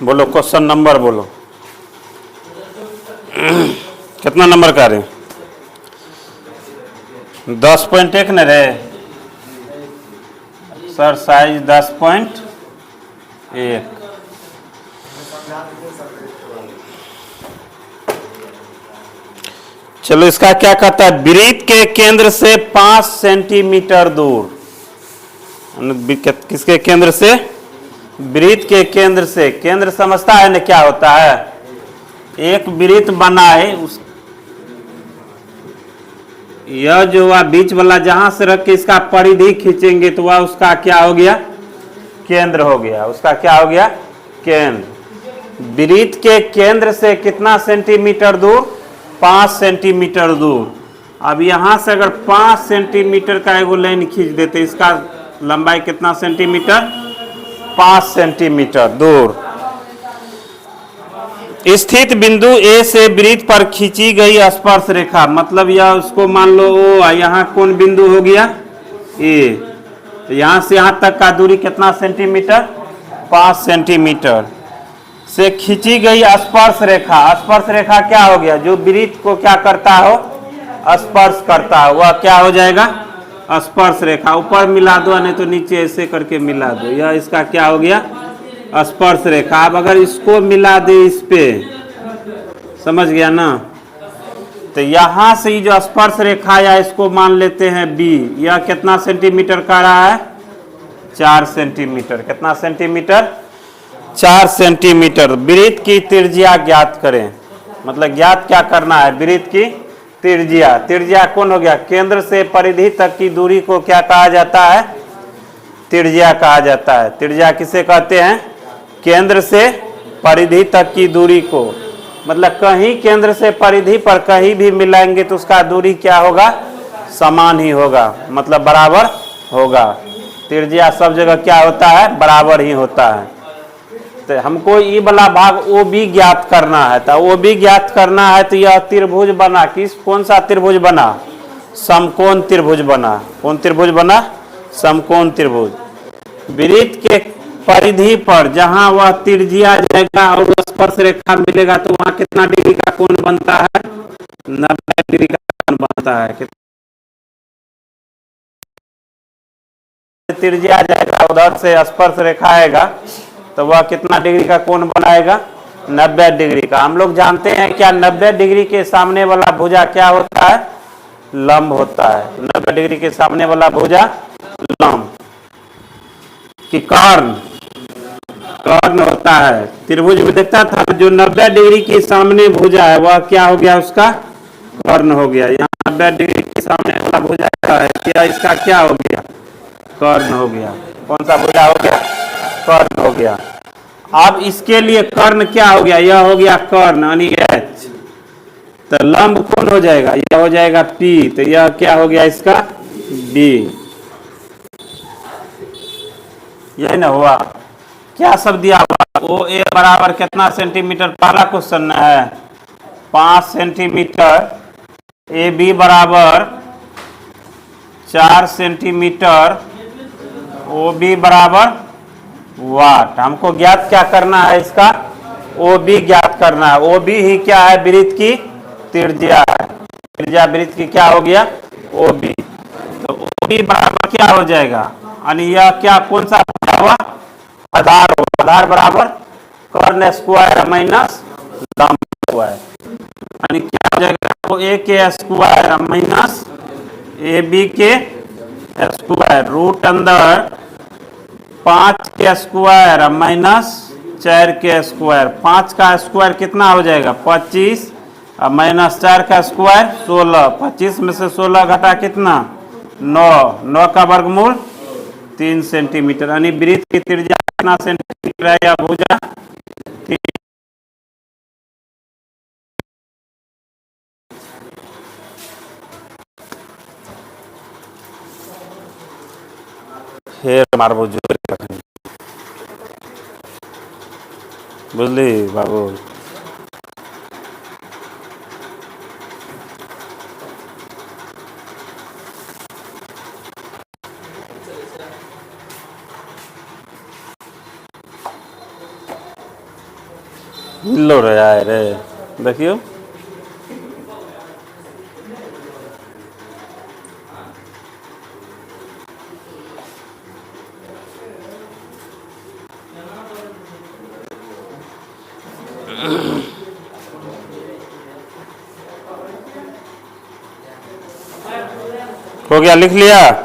बोलो question number बोलो। कितना नंबर का रे? 10.1 न रे सर, साइज 10.1। चलो इसका क्या कहता है, वृत्त के केंद्र से 5 सेंटीमीटर दूर। किसके केंद्र से? वृत्त के केंद्र से। केंद्र समझता है ना क्या होता है? एक वृत्त बनाए उस यह जो वह बीच वाला जहां से रख के इसका परिधि खींचेंगे तो वह उसका क्या हो गया? केंद्र हो गया। उसका क्या हो गया? केंद्र। वृत्त के केंद्र से कितना सेंटीमीटर दूर? 5 सेंटीमीटर दूर। अब यहां से अगर 5 सेंटीमीटर का एगो लाइन खींच देते, इसका लंबाई कितना सेंटीमीटर? 5 सेंटीमीटर दूर स्थित बिंदु ए से वृत्त पर खींची गई स्पर्श रेखा, मतलब यह उसको मान लो ओ, यहाँ कौन बिंदु हो गया? ए। तो यहां से यहां तक का दूरी कितना सेंटीमीटर? 5 सेंटीमीटर से खींची गई स्पर्श रेखा। स्पर्श रेखा क्या हो गया? जो वृत्त को क्या करता हो? स्पर्श करता हो, वह क्या हो जाएगा? स्पर्श रेखा। ऊपर मिला दो, नहीं तो नीचे ऐसे करके मिला दो, यह इसका क्या हो गया? स्पर्श रेखा। अब अगर इसको मिला दे इस पे, समझ गया ना? तो यहां से ये जो स्पर्श रेखा या इसको मान लेते हैं बी, यह कितना सेंटीमीटर का रहा है? 4 सेंटीमीटर। कितना सेंटीमीटर? 4 सेंटीमीटर। वृत्त की त्रिज्या ज्ञात करें। मतलब ज्ञात क्या करना है? वृत्त की त्रिज्या। त्रिज्या कौन हो गया? केंद्र से परिधि तक की दूरी को क्या कहा जाता है? त्रिज्या कहा जाता है। त्रिज्या किसे कहते हैं? केंद्र से परिधि तक की दूरी को। मतलब कहीं केंद्र से परिधि पर कहीं भी मिलाएंगे तो उसका दूरी क्या होगा? समान ही होगा, मतलब बराबर होगा। त्रिज्या सब जगह क्या होता है? बराबर ही होता है। तो हमको ये वाला भाग ओ बी ज्ञात करना है। तो ओ बी ज्ञात करना है तो यह त्रिभुज बना। कौन सा त्रिभुज बना? समकोण त्रिभुज बना। कौन त्रिभुज बना? समकोण त्रिभुज। वृत्त के परिधि पर जहां वह त्रिज्या जाएगा और स्पर्श रेखा मिलेगा तो वहां कितना डिग्री का कोण बनता है? 90 डिग्री का कोण बनता है। त्रिज्या जाएगा उधर से स्पर्श रेखा आएगा तो वह कितना डिग्री का कोण बनाएगा? 90 डिग्री का। हम लोग जानते हैं क्या 90 डिग्री के सामने वाला भुजा क्या होता है? लंब होता है। 90 डिग्री के सामने वाला भुजा लंब कि कर्ण होता है। त्रिभुज में देखता था जो 90 डिग्री के सामने भुजा है वह क्या हो गया? उसका कर्ण हो गया। यहाँ 90 डिग्री के सामने वाला भुजा है क्या? इसका क्या हो गया? कर्ण हो गया। कौन सा भुजा हो गया? कर्ण हो गया। अब इसके लिए कर्ण क्या हो गया? यह हो गया कर्ण यानी एच। तो लंब कौन हो जाएगा? यह हो जाएगा पी। तो यह क्या हो गया? इसका डी। यही ना हुआ? क्या सब दिया हुआ? ओ ए बराबर कितना सेंटीमीटर? पहला क्वेश्चन है 5 सेंटीमीटर। ए बी बराबर 4 सेंटीमीटर। ओ बी बराबर वाट। हमको ज्ञात क्या करना है? इसका ओ बी ज्ञात करना है। ओ बी ही क्या है? वृत्त की त्रिज्या है। त्रिज्या वृत्त की क्या हो गया? O B. तो ओ बी बराबर क्या हो जाएगा? यानी यह क्या कौन सा हुआ? आधार हो। आधार बराबर कर्ण स्क्वायर माइनस लंब स्क्वायर। यानी क्या हो जाएगा? तो ए के स्क्वायर माइनस ए बी के स्क्वायर रूट अंदर 5 के स्क्वायर माइनस 4 के स्क्वायर। 5 का स्क्वायर कितना हो जाएगा? 25 और माइनस 4 का स्क्वायर 16। 25 में से 16 घटा कितना? 9। 9 का वर्गमूल 3 सेंटीमीटर। यानी वृत्त की त्रिज्या कितना सेंटीमीटर है? या भुजा मारबो जोर बुझली बाबू? हिलो रहा है रे, देखियो। हो गया, लिख लिया।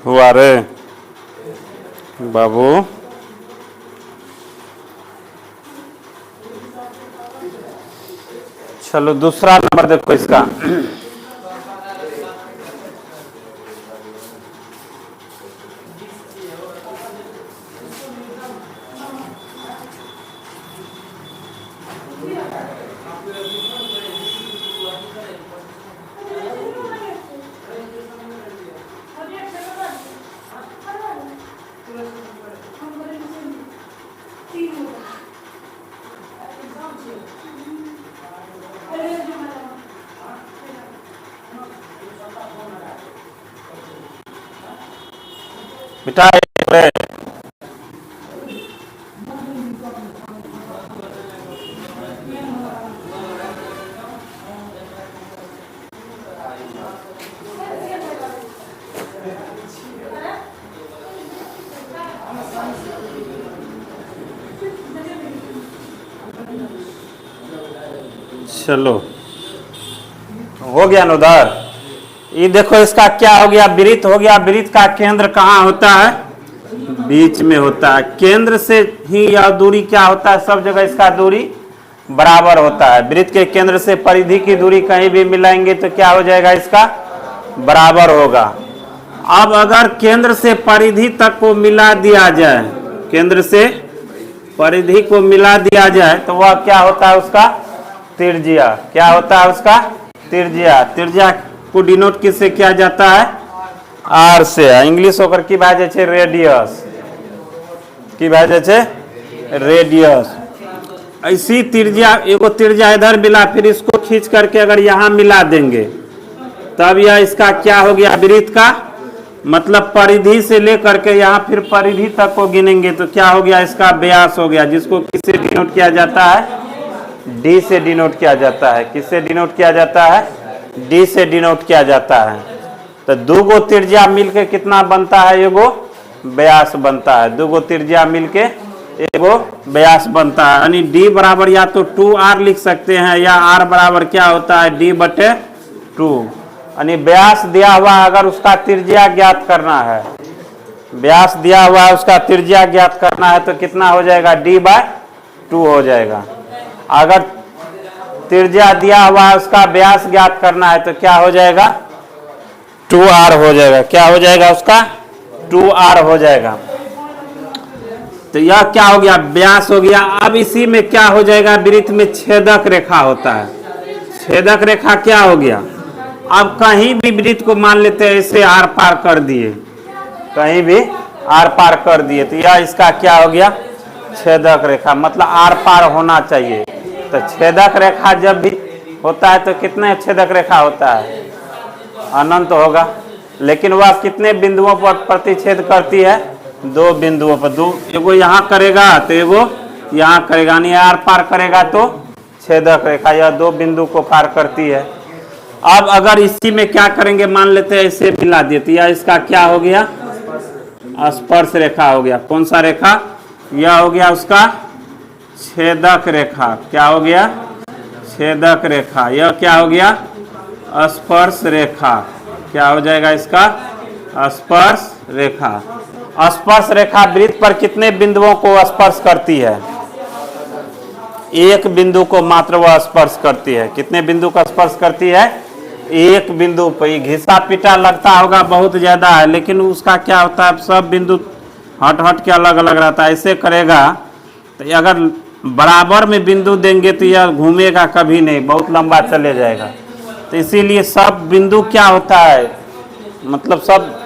हुआ रे बाबू। चलो दूसरा नंबर देखो इसका। बेटा चलो हो गया ना उधर। ये देखो इसका क्या हो गया, वृत्त हो गया। वृत्त का केंद्र कहाँ होता है? बीच में होता है। केंद्र से ही यह दूरी क्या होता है? सब जगह इसका दूरी बराबर होता है। वृत्त के केंद्र से परिधि की दूरी कहीं भी मिलाएंगे तो क्या हो जाएगा? इसका बराबर होगा। अब अगर केंद्र से परिधि तक को मिला दिया जाए, केंद्र से परिधि को मिला दिया जाए तो वह क्या होता है? उसका त्रिज्या। क्या होता है? उसका त्रिज्या। त्रिज्या को डिनोट किससे किया जाता है? आर से। इंग्लिश होकर की भाई छे रेडियस, की भाई छे रेडियस। ऐसी त्रिज्या, एगो त्रिज्या इधर मिला, फिर इसको खींच करके अगर यहाँ मिला देंगे तब यह इसका क्या हो गया? वृत्त का मतलब परिधि से लेकर के यहाँ फिर परिधि तक को गिनेंगे तो क्या हो गया? इसका व्यास हो गया, जिसको किससे डिनोट किया जाता है? डी से डिनोट किया जाता है। किससे डिनोट किया जाता है? डी से डिनोट किया जाता है। तो दो गो त्रिज्या मिलके कितना बनता है? एगो व्यास बनता है। दो गो त्रिज्या मिलके एगो व्यास बनता है। यानी डी बराबर या तो 2r लिख सकते हैं या r बराबर क्या होता है? d बटे 2। यानी व्यास दिया हुआ, अगर उसका त्रिज्या ज्ञात करना है, व्यास दिया हुआ है, उसका त्रिज्या ज्ञात करना है तो कितना हो जाएगा? d/2 हो जाएगा। अगर त्रिज्या दिया हुआ है, उसका व्यास ज्ञात करना है तो क्या हो जाएगा? 2r हो जाएगा। क्या हो जाएगा? उसका 2r हो जाएगा। तो यह क्या हो गया? व्यास हो गया। अब इसी में क्या हो जाएगा? वृत्त में छेदक रेखा होता है। छेदक रेखा क्या हो गया? अब कहीं भी वृत्त को मान लेते हैं इसे आर पार कर दिए, कहीं भी आर पार कर दिए तो यह इसका क्या हो गया? छेदक रेखा। मतलब आर पार होना चाहिए। तो छेदक रेखा जब भी होता है तो कितने छेदक रेखा होता है? अनंत होगा। लेकिन वह कितने बिंदुओं पर प्रतिच्छेद करती है? 2 बिंदुओं पर। दो, एगो यहाँ करेगा तो एगो यहाँ करेगा, यानी आर पार करेगा तो छेदक रेखा यह 2 बिंदु को पार करती है। अब अगर इसी में क्या करेंगे? मान लेते हैं इसे मिला दिए तो यह इसका क्या हो गया? स्पर्श रेखा हो गया। कौन सा रेखा? यह हो गया उसका छेदक रेखा। क्या हो गया? छेदक रेखा। यह क्या हो गया? स्पर्श रेखा। क्या हो जाएगा इसका? स्पर्श रेखा। स्पर्श रेखा वृत्त पर कितने बिंदुओं को स्पर्श करती है? एक बिंदु को मात्र वह स्पर्श करती है। कितने बिंदु का स्पर्श करती है? एक बिंदु पर। ये घिसा पिटा लगता होगा बहुत ज्यादा है, लेकिन उसका क्या होता है, सब बिंदु हट हट के अलग अलग रहता है। ऐसे करेगा तो अगर बराबर में बिंदु देंगे तो यह घूमेगा कभी नहीं, बहुत लंबा चले जाएगा। तो इसीलिए सब बिंदु क्या होता है, मतलब सब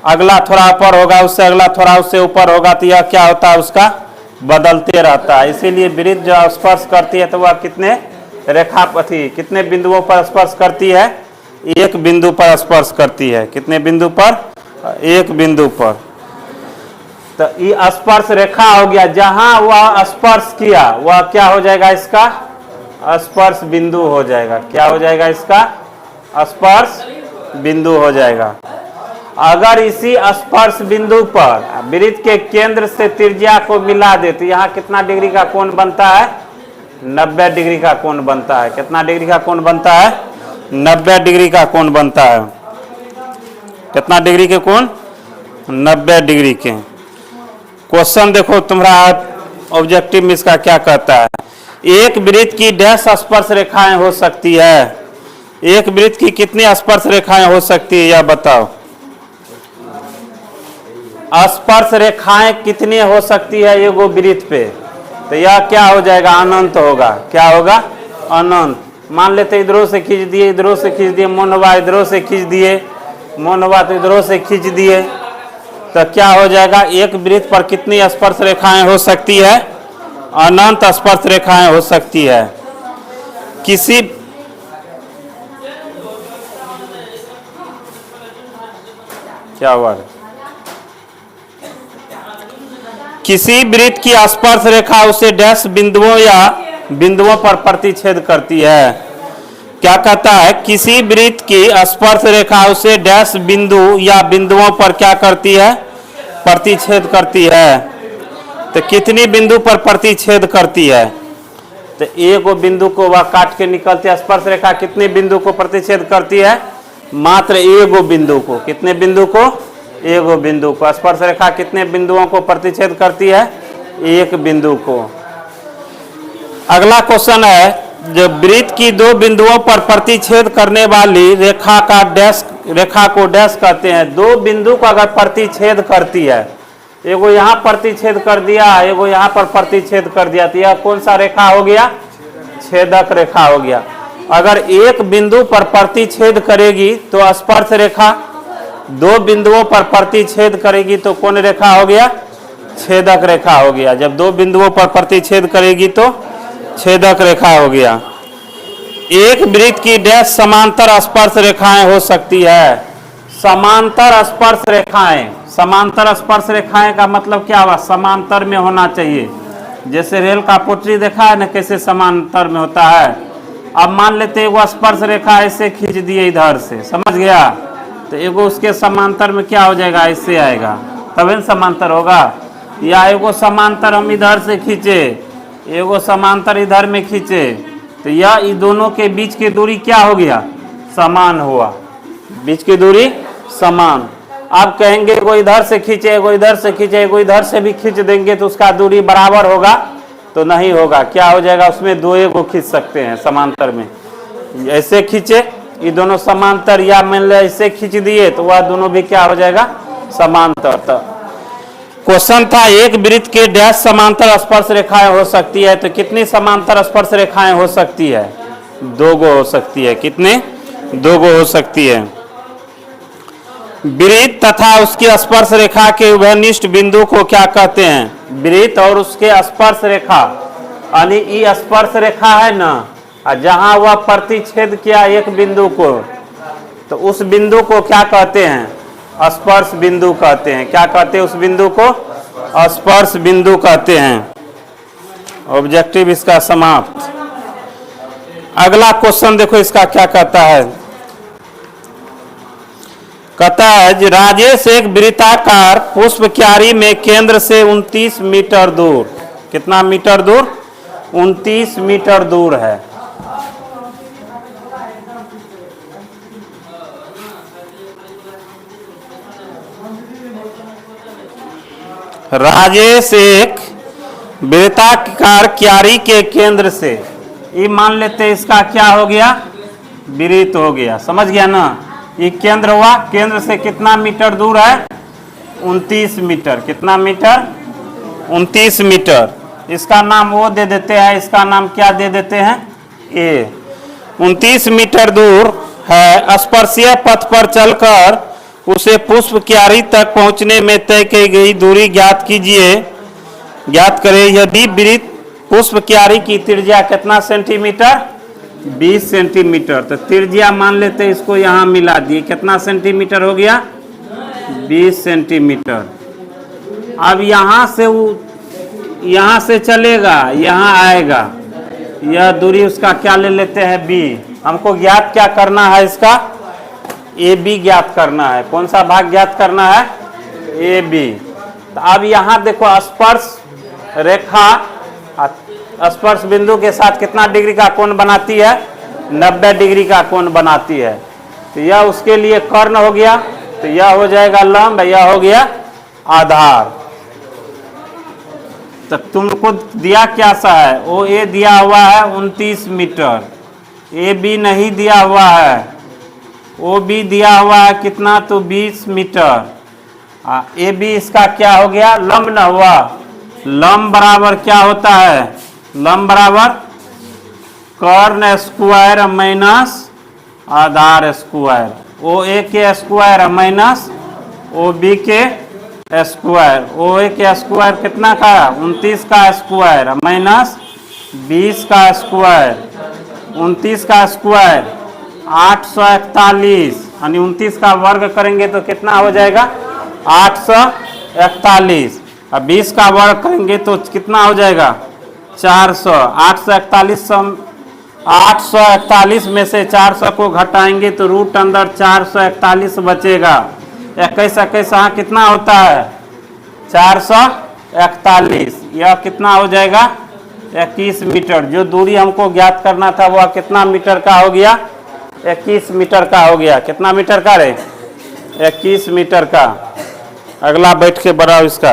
अगला थोड़ा ऊपर होगा, उससे अगला थोड़ा उससे ऊपर होगा, तो यह क्या होता है, उसका बदलते रहता है। इसीलिए वृत्त जो स्पर्श करती है तो वह कितने रेखापथी कितने बिंदुओं पर स्पर्श करती है? एक बिंदु पर स्पर्श करती है। कितने बिंदु पर? एक बिंदु पर। तो ये स्पर्श रेखा हो गया, जहां वह स्पर्श किया वह क्या हो जाएगा, इसका स्पर्श बिंदु हो जाएगा। क्या हो जाएगा? इसका स्पर्श बिंदु हो जाएगा। अगर इसी स्पर्श बिंदु पर वृत्त के केंद्र से त्रिज्या को मिला दे तो यहाँ कितना डिग्री का कोण बनता है? 90 डिग्री का कोण बनता है। कितना डिग्री का कोण बनता है? 90 डिग्री का कोण बनता है। कितना डिग्री के कोण? 90 डिग्री के। क्वेश्चन देखो तुम्हारा ऑब्जेक्टिव में इसका क्या कहता है। एक वृत्त की डैश स्पर्श रेखाएं हो सकती है? एक वृत्त की कितनी स्पर्श रेखाएं हो सकती है, यह बताओ। स्पर्श रेखाएं कितनी हो सकती है एगो वृत्त पे? तो यह क्या हो जाएगा? अनंत होगा। क्या होगा? अनंत। मान लेते इधरों से खींच दिए, इधरों से खींच दिए, मोनवा इधरों से खींच दिए, मोनवा तो इधरों से खींच दिए, तो क्या हो जाएगा? एक वृत्त पर कितनी स्पर्श रेखाएं हो सकती है? अनंत स्पर्श रेखाएं हो सकती है। किसी क्या हुआ? किसी वृत्त की स्पर्श रेखा उसे डैश बिंदुओं या बिंदुओं पर प्रतिच्छेद करती है। क्या कहता है? किसी वृत्त की स्पर्श रेखा उसे डैश बिंदु या बिंदुओं पर क्या करती है? प्रतिच्छेद करती है। तो कितनी बिंदु पर प्रतिच्छेद करती है? तो एक बिंदु को वह काट के निकलती है। स्पर्श रेखा कितने बिंदु को प्रतिच्छेद करती है? मात्र एगो बिंदु को। कितने बिंदु को? एगो बिंदु को। स्पर्श रेखा कितने बिंदुओं को प्रतिच्छेद करती है? एक बिंदु को। अगला क्वेश्चन है, जो वृत्त की दो बिंदुओं पर प्रतिच्छेद करने वाली रेखा का डैश, रेखा को डैश कहते हैं। दो बिंदु को अगर प्रतिच्छेद करती है, एगो यहाँ प्रतिच्छेद कर दिया, एगो यहाँ पर प्रतिच्छेद कर दिया, तो यह कौन सा रेखा हो गया? छेदक रेखा हो गया। अगर एक बिंदु पर प्रतिच्छेद करेगी तो स्पर्श रेखा, दो बिंदुओं पर प्रतिच्छेद करेगी तो कौन रेखा हो गया? छेदक रेखा हो गया। जब दो बिंदुओं पर प्रतिच्छेद करेगी तो छेदक रेखा हो गया। एक वृत्त की डैश समांतर स्पर्श रेखाएं हो सकती है। समांतर स्पर्श रेखाएं, समांतर स्पर्श रेखाएं का मतलब क्या हुआ? समांतर में होना चाहिए। जैसे रेल का पटरी देखा है ना, कैसे समांतर में होता है। अब मान लेते हैं वो स्पर्श रेखा ऐसे खींच दिए इधर से, समझ गया, तो एगो उसके समांतर में क्या हो जाएगा? ऐसे आएगा, तभी न समांतर होगा। या एगो समांतर हम इधर से खींचे, एगो समांतर इधर में खींचे, तो यह इन दोनों के बीच की दूरी क्या हो गया? समान हुआ। बीच की दूरी समान। आप कहेंगे एगो इधर से खींचे, एगो इधर से खींचे, एगो इधर से भी खींच देंगे तो उसका दूरी बराबर होगा? तो नहीं होगा। क्या हो जाएगा? उसमें दो एगो खींच सकते हैं समांतर में। ऐसे खींचे, ये दोनों समांतर, या मान लो ऐसे खींच दिए तो वह दोनों भी क्या हो जाएगा? समांतर। तो क्वेश्चन था, एक वृत्त के डैश समांतर स्पर्श रेखाएं हो सकती है, तो कितनी समांतर स्पर्श रेखाएं हो सकती है? दो गो हो सकती है। कितने? दो गो हो सकती है। वृत्त तथा उसकी स्पर्श रेखा के उभयनिष्ठ बिंदु को क्या कहते हैं? वृत्त और उसके स्पर्श रेखा, यानी ये स्पर्श रेखा है ना, जहां वह प्रतिच्छेद किया एक बिंदु को, तो उस बिंदु को क्या कहते हैं? स्पर्श बिंदु कहते हैं। क्या कहते हैं उस बिंदु को? स्पर्श बिंदु कहते हैं। ऑब्जेक्टिव इसका समाप्त। अगला क्वेश्चन देखो इसका क्या कहता है। कहता है, राजेश एक वृत्ताकार पुष्प क्यारी में केंद्र से 29 मीटर दूर, कितना मीटर दूर? 29 मीटर दूर है। राजेश एक वृत्ताकार क्यारी के केंद्र से, ये मान लेते इसका क्या हो गया, वृत्त हो गया, समझ गया ना। ये केंद्र हुआ, केंद्र से कितना मीटर दूर है, 29 मीटर। कितना मीटर, 29 मीटर। इसका नाम वो दे देते हैं, इसका नाम क्या दे देते हैं, ए। 29 मीटर दूर है। स्पर्शीय पथ पर चलकर उसे पुष्प क्यारी तक पहुंचने में तय की गई दूरी ज्ञात कीजिए। ज्ञात करें यदि वृत्त पुष्प क्यारी की त्रिज्या कितना सेंटीमीटर, 20 सेंटीमीटर। तो त्रिज्या मान लेते हैं, इसको यहाँ मिला दिए, कितना सेंटीमीटर हो गया, 20 सेंटीमीटर। अब यहाँ से चलेगा, यहाँ आएगा, यह दूरी उसका क्या ले लेते हैं, बी। हमको ज्ञात क्या करना है, इसका ए बी ज्ञात करना है। कौन सा भाग ज्ञात करना है, ए बी। तो अब यहाँ देखो स्पर्श रेखा स्पर्श बिंदु के साथ कितना डिग्री का कोण बनाती है, 90 डिग्री का कोण बनाती है। तो यह उसके लिए कर्ण हो गया, तो यह हो जाएगा लंब, यह हो गया आधार। तो तुमको दिया क्या सा है, ओ ए दिया हुआ है 29 मीटर, ए बी नहीं दिया हुआ है, ओ बी दिया हुआ है कितना, तो 20 मीटर। ए बी इसका क्या हो गया, लंब न हुआ। लंब बराबर क्या होता है, लंब बराबर कर्ण स्क्वायर माइनस आधार स्क्वायर। ओ ए के स्क्वायर माइनस ओ बी के स्क्वायर। ओ ए के स्क्वायर कितना का, 29 का स्क्वायर माइनस 20 का स्क्वायर। 29 का स्क्वायर 841, यानी 29 का वर्ग करेंगे तो कितना हो जाएगा, 841। अब 20 का वर्ग करेंगे तो कितना हो जाएगा, 400। 841 में से 400 को घटाएंगे तो रूट अंदर 441 बचेगा। 21 हाँ कितना होता है, 441। यह कितना हो जाएगा, 21 मीटर। जो दूरी हमको ज्ञात करना था वह कितना मीटर का हो गया, 21 मीटर का हो गया। कितना मीटर का रे, 21 मीटर का। अगला बैठ के बढ़ाओ इसका।